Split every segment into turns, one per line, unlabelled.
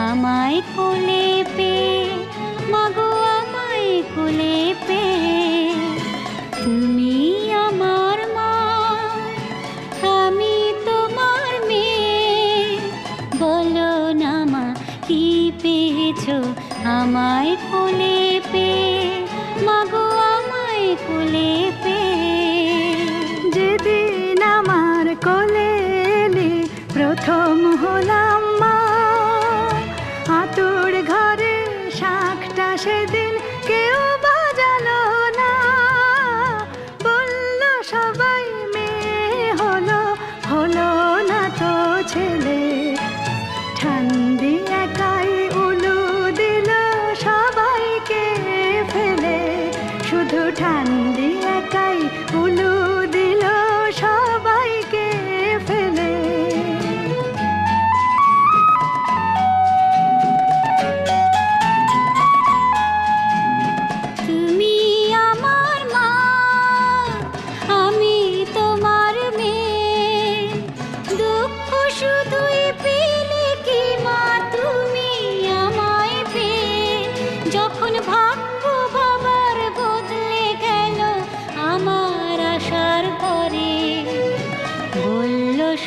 আমায় কোলে পে মাগো আমায় কোলে পে তুমি আমার মা আমি তোমার মেয়ে বলো না মা কি পেয়েছো আমায় কোলে পে মাগো আমায় কোলে পে
যেদিন আমার কোলে এলে প্রথম হলাম মা আতুর ঘরে শাঁখটা সেদিন কেউ বাজালো না বলল সবাই মেয়ে হলো হলো না তো ছেলে ঠান্ডি একাই উলু দিল সবাইকে ফেলে শুধু ঠান্ডি একাই উলু দিল সবাইকে ফেলে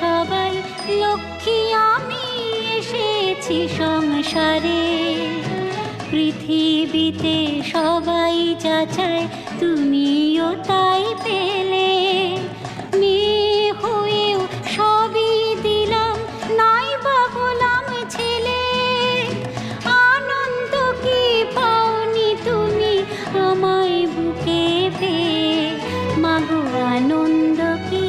সবাই লক্ষ্মী আমি এসেছি সংসারে পৃথিবীতে সবাই যা চায় তুমিও তাই পেলে মেয়ে হয়েও সবই দিলাম নাই বা হলাম ছেলে আনন্দ কি পাওনি তুমি আমায় বুকে পেয়ে মাগো আনন্দ কি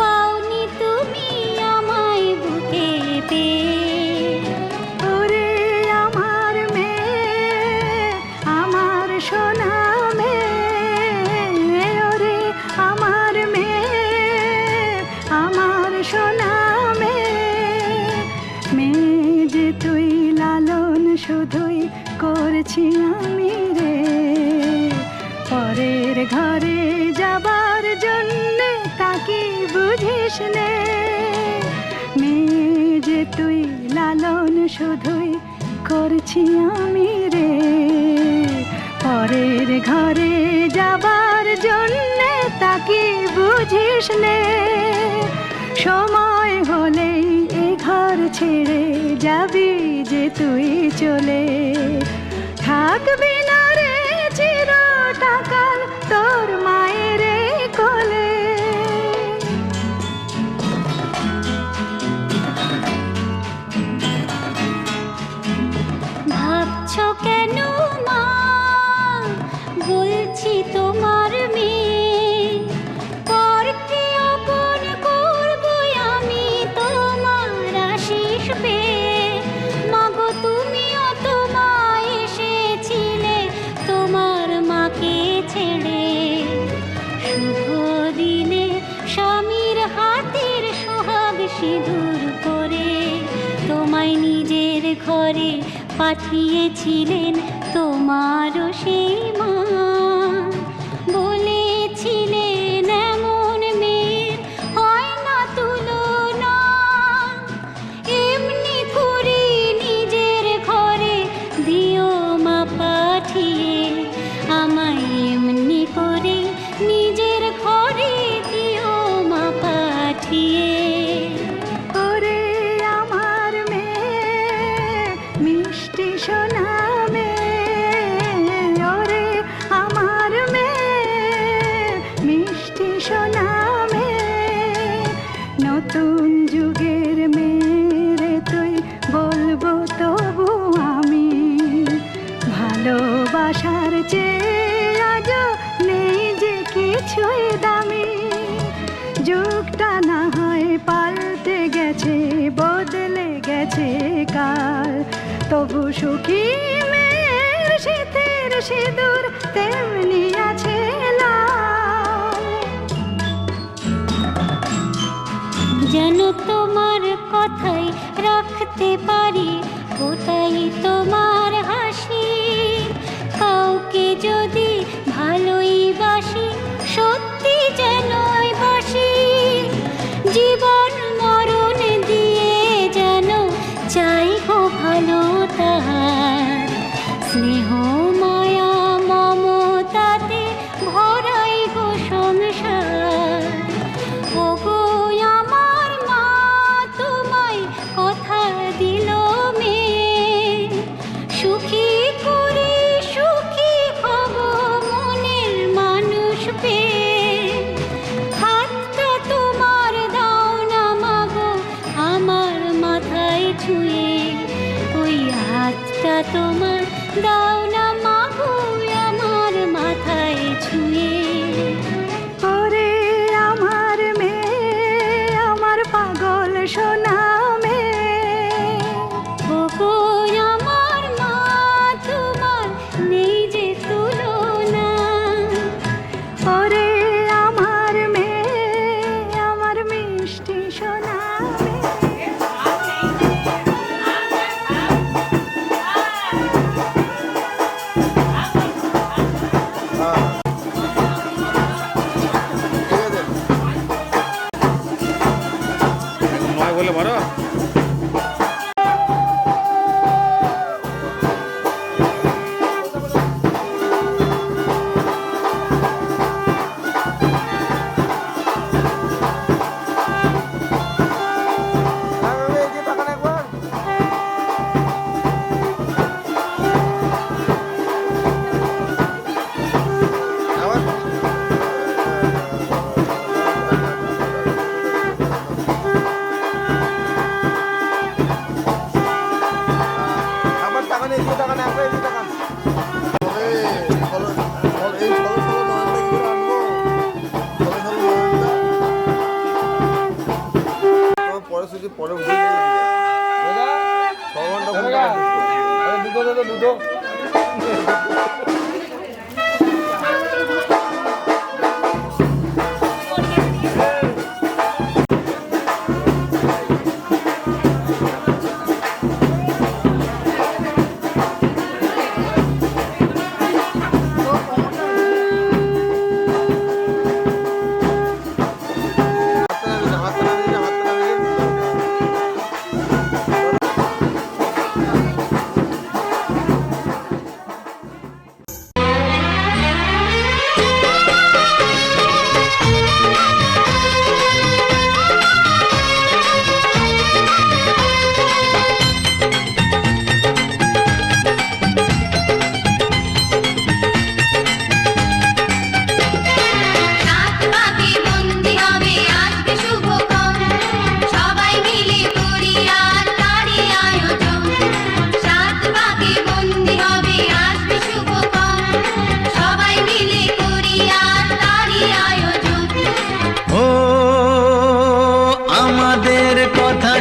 পাওনি তুমি আমায় বুকে পেয়ে
ওরে আমার মেয়ে আমার সোনা মেয়ে ওরে আমার মেয়ে আমার সোনা মেয়ে যে তুই লালন শুধুই করছি আমি রে পরের ঘরে যাবার জন্যে তাকে বুঝিস নে মেয়ে যে তুই লালন শুধুই করছি আমি রে পরের ঘরে যাবার জন্যে তাকে বুঝিস নে সময় হলেই এ ঘর ছেড়ে যাবি যে তুই চলে থাকবি না রে চিরটাকাল তোর মায়ের কোলে
ভাবছো কেন মা বলছি তোমার মেয়ে পরকে আপন করবো আমি তোমার আশিস পেয়ে মাগো তুমিও তো মা এসেছিলে তোমার মাকে ছেড়ে শুভ দিনে স্বামীর হাতের সোহাগ সিঁদুর করে তোমায় নিজের ঘরে পাঠিয়েছিলেন তোমারও সেই মা বলেছিলেন এমন মেয়ের হয় না তুলনা এমনি করে নিজের ঘরে দিও মা পাঠিয়ে আমায় এমনি করে নিজের ঘরে দিও মা পাঠিয়ে
ওরে আমার মেয়ে মিষ্টি সোনা মেয়ে তবু সুখী মেয়ের শীতের সিঁদুর তেমনি আছে লাল।
যেন তোমার কথাই রাখতে পারি, ওটাই তোমার হাসি। কাউকে যদি ভালোই বাসি, সত্যি যেনই বাসি। জীবন মরণ দিয়ে যেন চাই গো ভালো তাহার। স্নেহ মায়া মমতাতে ভরাই গো সংসার। ওগো আমার মা তোমায় কথা দিল মেয়ে, সুখী করে সুখী হব মনের মানুষ পেয়ে। হাতটা তোমার দাও না মাগো আমার মাথায় ছুঁয়ে, ওই হাতটা তোমার দাও না মাগো আমার মাথায় ছুঁয়ে।
ওরে আমার মেয়ে, আমার পাগল সোনা মেয়ে,
ওগো আমার মা তোমার নেই যে তুলনা।
ওরে আমার মেয়ে, আমার মিষ্টি সোনা মেয়ে।
নয় বলে বড়
পরে দুটো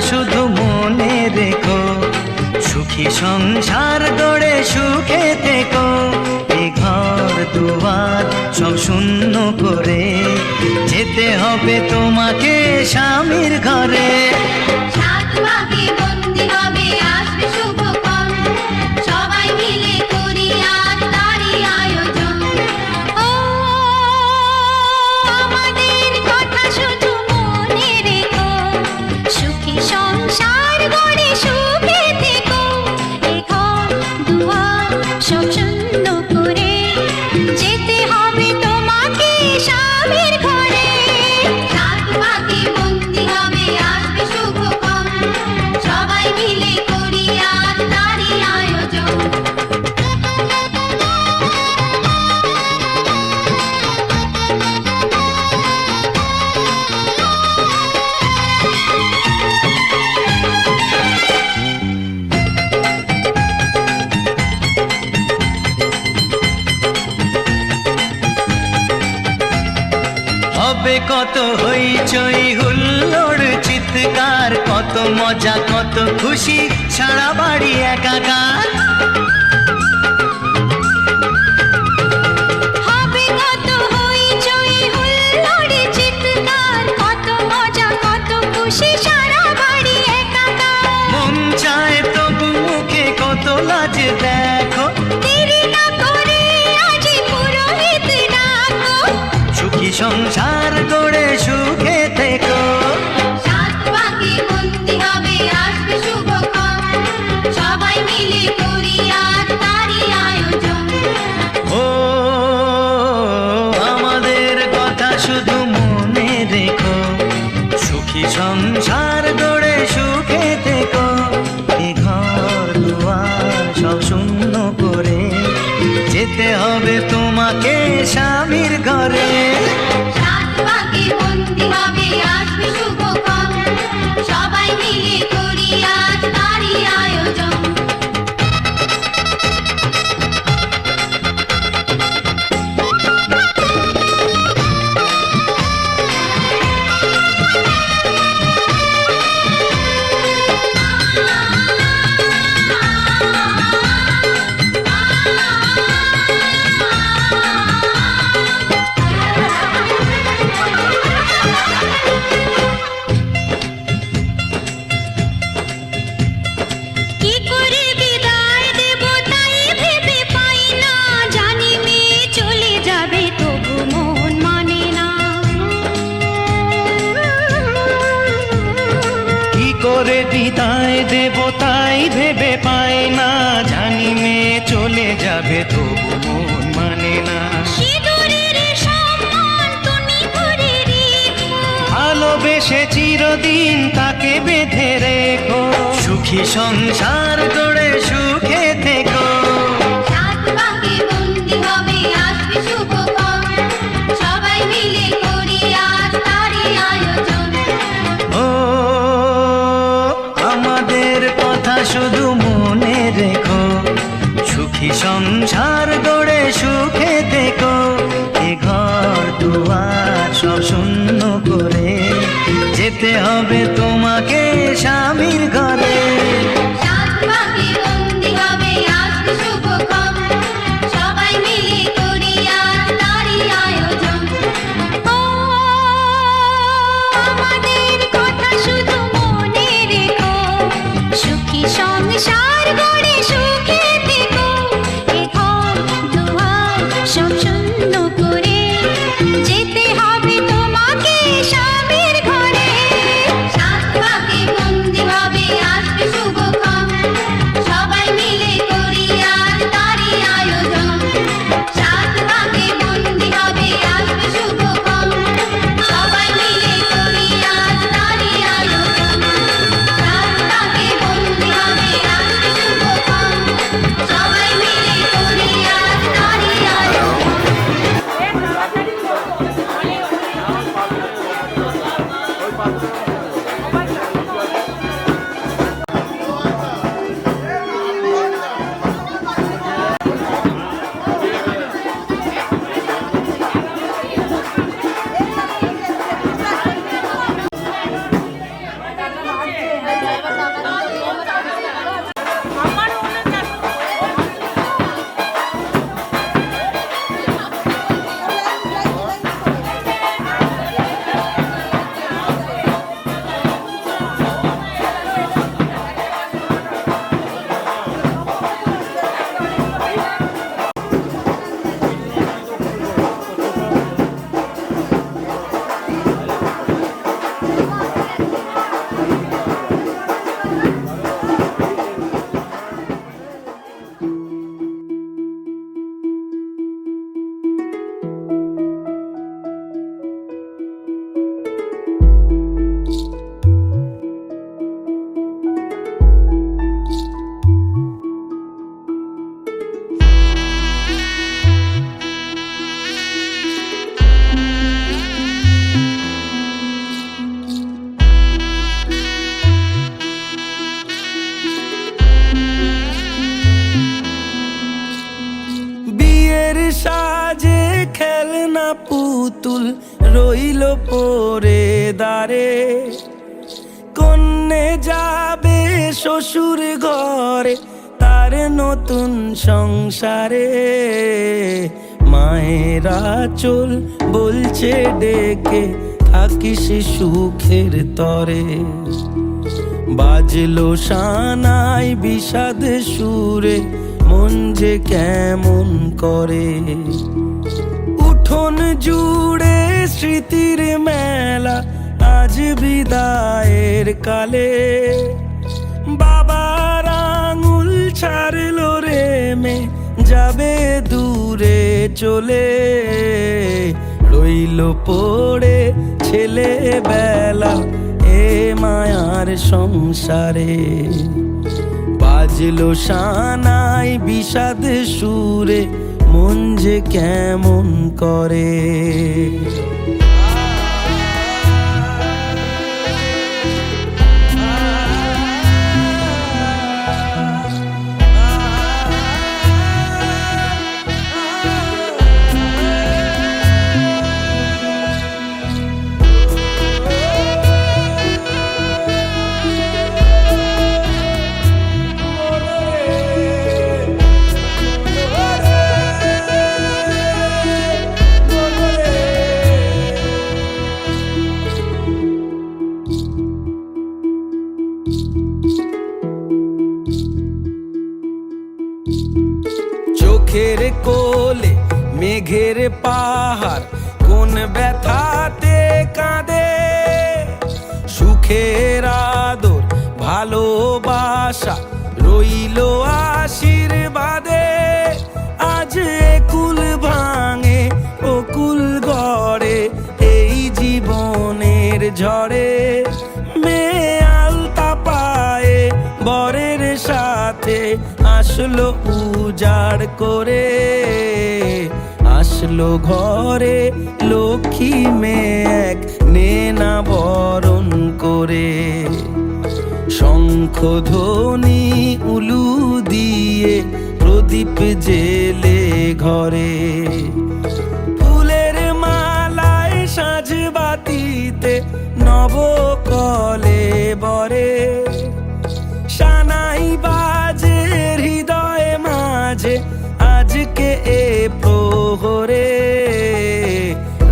শুধু মনে রেখো, সুখী সংসার গড়ে সুখে থেকো। এ ঘর দুয়ার সব শূন্য করে যেতে হবে তোমাকে স্বামীর ঘরে।
সবাই মিলে করি আর তারই আয়োজন। ও আমাদের কথা শুধু মনে রেখো, সুখী সংসার গড়ে সুখে থেকো। এ ঘর দুয়ার সব শূন্য করে যেতে হবে তোমাকে স্বামীর ঘরে। সাত ভাগে বন্দি হবে আসবে শুভক্ষণ, সবাই মিলে করি আর তারই আয়োজন।
হবে কত হইচই হুল্লোড় চিৎকার, চিৎকার, কত মজা কত খুশি, সারা বাড়ি একাকার।
হবে কত হইচই হুল্লোড়ে চিৎকার, কত মজা কত খুশি, সারা বাড়ি একাকার।
মন চায় তবু মুখে কত লাজ দেখো,
দেরি না করে আজই পুরোহিত ডাকো।
সুখী সংসার গড়ে সুখে থেকো।
সাত পাকে বন্দি হবে আসবে শুভক্ষণ, সবাই মিলে করি আজ তারই আয়োজন।
ও আমাদের কথা শুধু মনে রেখো, সুখী সংসার গড়ে সুখে থেকো। এ ঘর দুয়ার সব শূন্য করে যেতে হবে তোমাকে স্বামীর ঘরে।
সাত পাকে বন্দি হবে আসবে শুভক্ষণ, সবাই মিলে করি আজ তারই আয়োজন। কি করে বিদায় দেব তাই ভেবে পাই না, জানি মেয়ে চলে যাবে তবু মন মানে না।
কি করে বিদায় দেব তাই ভেবে পায় না, জানি মেয়ে চলে যাবে তবু মন মানে না।
সিঁদুরের সম্মান তুমি করে রেখো,
ভালোবেসে চিরদিন তাকে বেঁধে রেখো, সুখী সংসার গড়ে সুখে থেকো।
সাত পাকে বন্দি হবে আসবে শুভক্ষণ, সবাই মিলে করি আজ তারই আয়োজন।
ও আমাদের কথা শুধু মনে রেখো, সুখী সংসার গড়ে সুখে থেকো। এ ঘর দুয়ার সব শূন্য করে যেতে হবে তোমাকে স্বামীর ঘরে।
সাত পাকে বন্দি হবে আসবে শুভক্ষণ, সবাই মিলে করি আজ তারই আয়োজন। ও আমাদের কথা শুধু মনে রেখো, সুখী সংসার গড়ে সুখে থেকো। এ ঘর দুয়ার সব শূন্য করে যেতে হবে তোমাকে স্বামীর ঘরে। সাত পাকে বন্দি হবে আসবে শুভক্ষণ, সবাই মিলে করি আজ তারই আয়োজন। সাত পাকে বন্দি হবে আসবে শুভক্ষণ, সবাই মিলে করি আজ তারই আয়োজন। সাত পাকে বন্দি হবে আসবে শুভক্ষণ, সবাই মিলে করি আজ তারই আয়োজন।
পুতুল রইল পরে দাঁড়ে, শুনে যাবে শ্বশুর ঘরে তার নতুন সংসারে। মায়েরা চল বলছে ডেকে থাকিস সুখের তরে। বাজলো সানাই বিষাদ সুরে মন যে কেমন করে। উঠোন জুড়ে স্মৃতির মেলা আজ বিদায়ের কালে। বাবার আঙুল ছাড়লো রে মে যাবে দূরে চলে। রইল পড়ে ছেলে বেলা এ মায়ার সংসারে। বাজলো সানাই বিষাদ সুরে মন যে কেমন করে। চোখের কোলে মেঘের পাহাড় কোন ব্যথাতে কাঁদে। সুখের আদর ভালোবাসা রইল আশীর্বাদে। আজ একুল ভাঙে অকুল গড়ে এই জীবনের ঝড়ে। মেয়ে আলতা পায়ে বরের সাথে আসলো উজাড় করে। আসলো ঘরে লক্ষ্মী মেয়ে এক নেনা বরণ করে। শঙ্খ ধ্বনি উলু দিয়ে প্রদীপ জেলে ঘরে। ফুলের মালায় সাজ বাতিতে নবকলে বরে। সানাই বাজে হৃদয় মাঝে আজকে এ প্রহরে।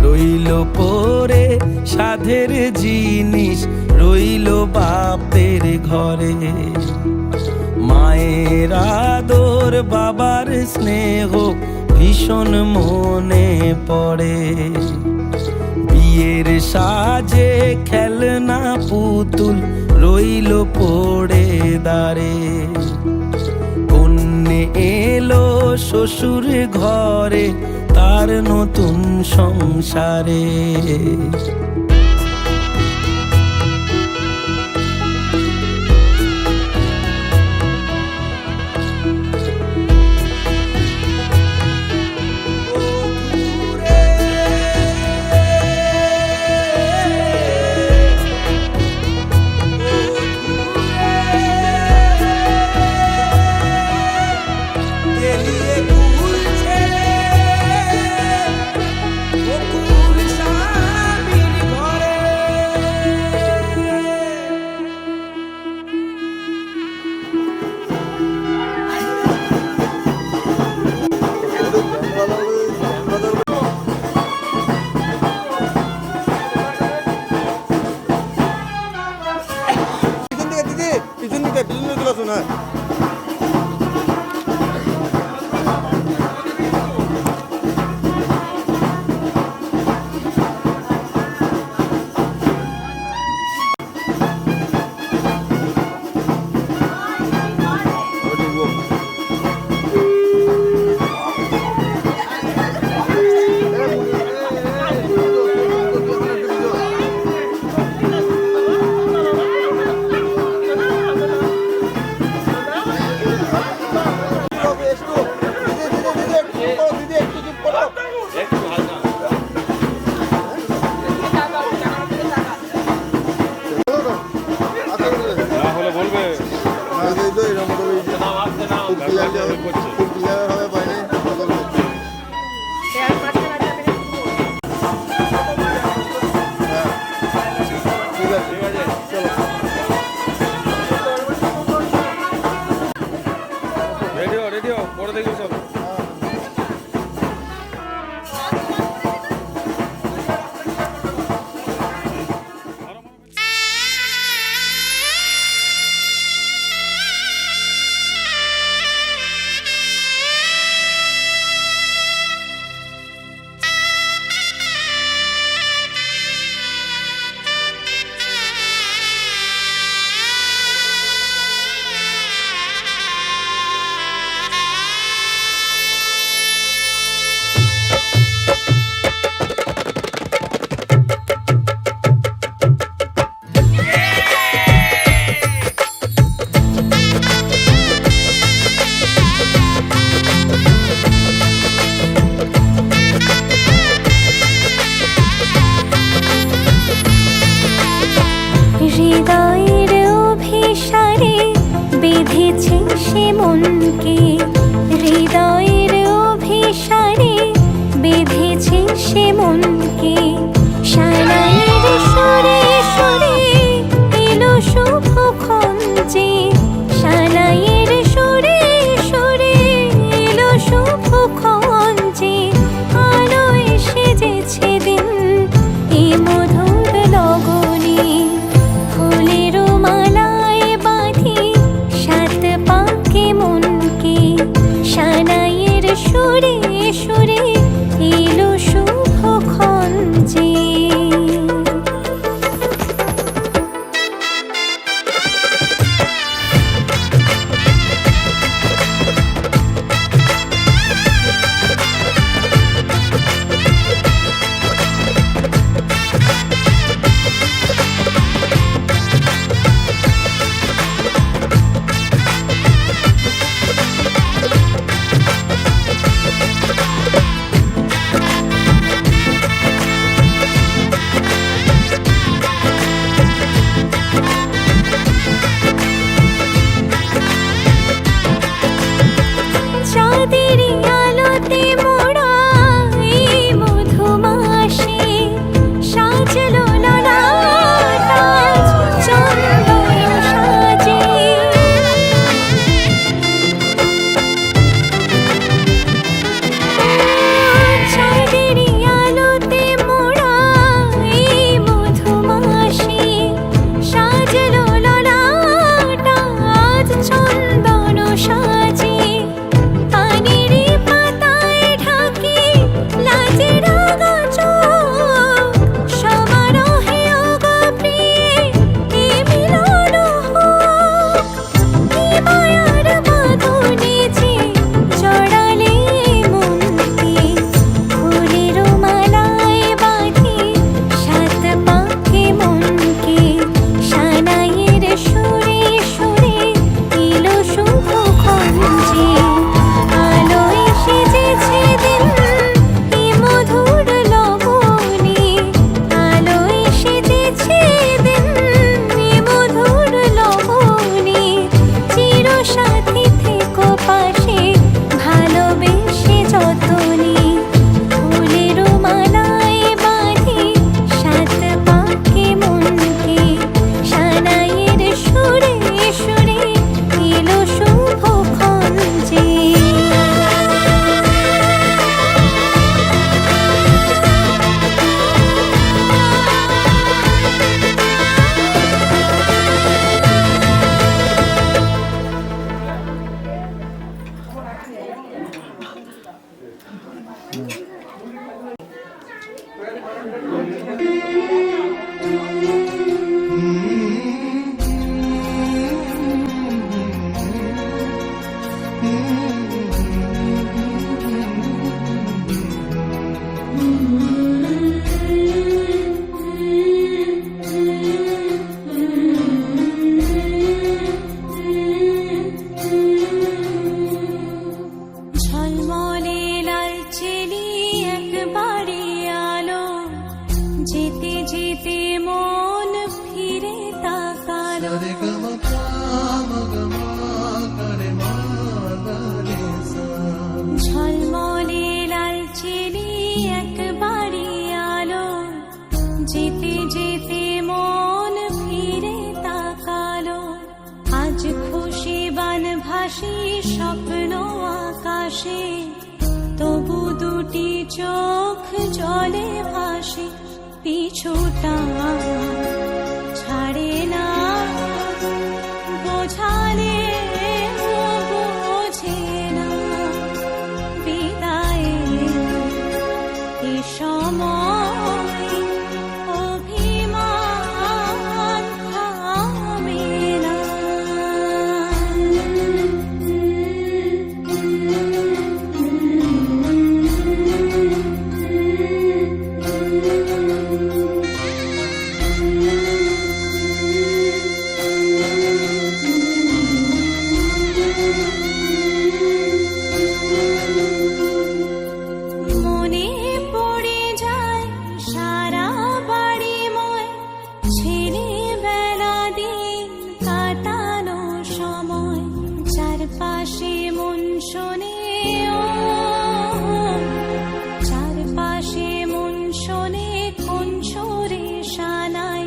রইল পরে সাধের জিনিস রইল বাপের ঘরে। মায়ের আদর বাবার স্নেহ ভীষণ মনে পড়ে। বিয়ের সাজে খেলনা পুতুল রইল পড়ে দাঁড়ে। কন্যে এলো শ্বশুর ঘরে তার নতুন সংসারে।
হৃদয়ের অভিসারে বেঁধেছে সে মনকে, হৃদয়ের অভিসারে বেঁধেছে সে মনকে। সানাইয়ের সুরে সুরে এলো শুভক্ষণ যে, সানাইয়ের সুরে সুরে এলো শুভক্ষণ যে, আলো এসে যেছে দিন এ মধুর লগনে। ফুলের মালায় বাঁধি সাত পাকে মনকে, সানাইয়ের সুরে সুরে এলো শুভক্ষণ যে। চাঁদের আলোতে মোড়া এই মধুমাসে সাজলো ললাট আজ চন্দন সাজে। চাঁদের আলোতে মোড়া এই মধুমাসে সাজলো ললাট আজ চন্দন সাজে। পানির পাতায় ঢাকি লাজের চোখ, সমারোহে ওগো প্রিয়ে এ মিলন হোক। কি মায়ার বাঁধনে যে জড়ালে মনকে, ফুলের মালায় বাঁধি সাত পাকে মনকে, সানাইয়ের সুরে সুরে এলো শুভক্ষণ যে, আলো এসে যেছে দিন এ মধুর লগনে, আলো এসে যেছে দিন এ মধুর লগনে। চিরসাথী থেকো পাশে ভালোবেসে যতনে, ফুলের মালায় বাঁধি সাত পাকে মনকে, সানাইয়ের সুরে সুরে এলো শুভক্ষণ যে। ঝলমলে লালচেলি একবারে আলো, যেতে যেতে মন ফিরে তাকালো। ঝলমলে লালচেলি একবারে আলো, যেতে যেতে মন ফিরে তাকালো। আজ খুশি বান ভাসি স্বপ্ন আকাশ পাশে, তবু দুটি চোখ জলে ভাসে, পিছুটা ছাড়ে না, বোঝালে বোঝে না, বিদায়ে এ সময় অভিমান থামে না। মনে পড়ে যায় সারা বাড়িময় ছেলেবেলা দিন কাটানো সময়, চারপাশে মন শোনে ও, চারপাশে মন শোনে কোন সুরে শানাই,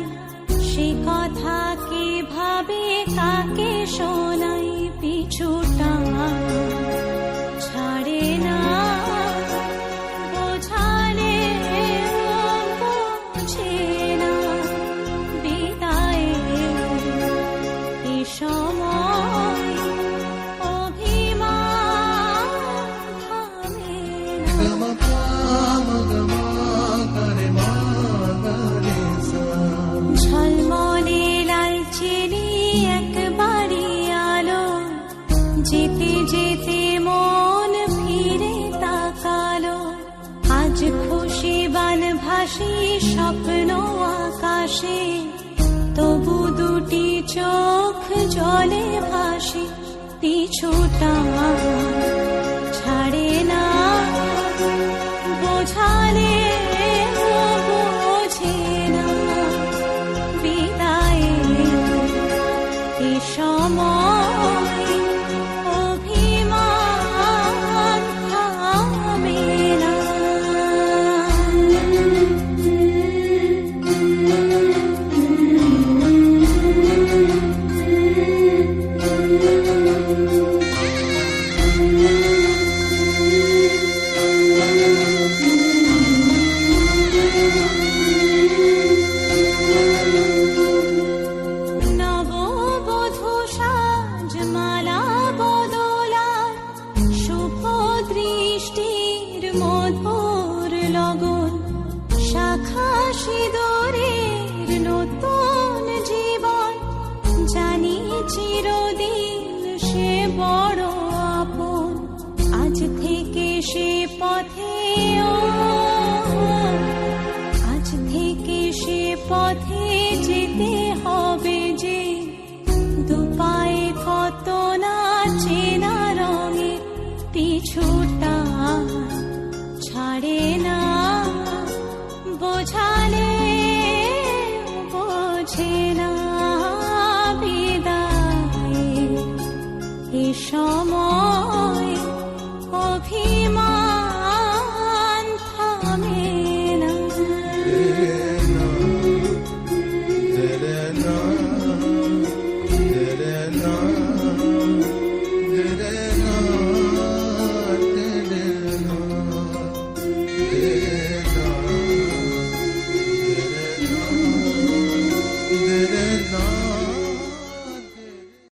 সে কথা কে ভাবে কাকে শোনাই, পিছুটা ছাড়ে না, বোঝালে বোঝে না, বিদায়ে এ সময় অভিমান থামে না। ঝলমলে লালচেলি একবারই আলো, যেতে যেতে মন ফিরে তাকালো, আজ খুশি বান ভাসি স্বপ্ন আকাশে, তবু দুটি চোখ জলে ভাসে, পিছুটা ছাড়ে না, বোঝালে বোঝে না, বিদায়ে এ সময় অভিমান থামে না। নববধূ সাজমালা বদলার, শুভ দৃষ্টির মধুর লগন, শাখা সিঁদুরের নতুন জীবন, জানি চিরদিন সে বড় আপন, আজ থেকে সে পথে ও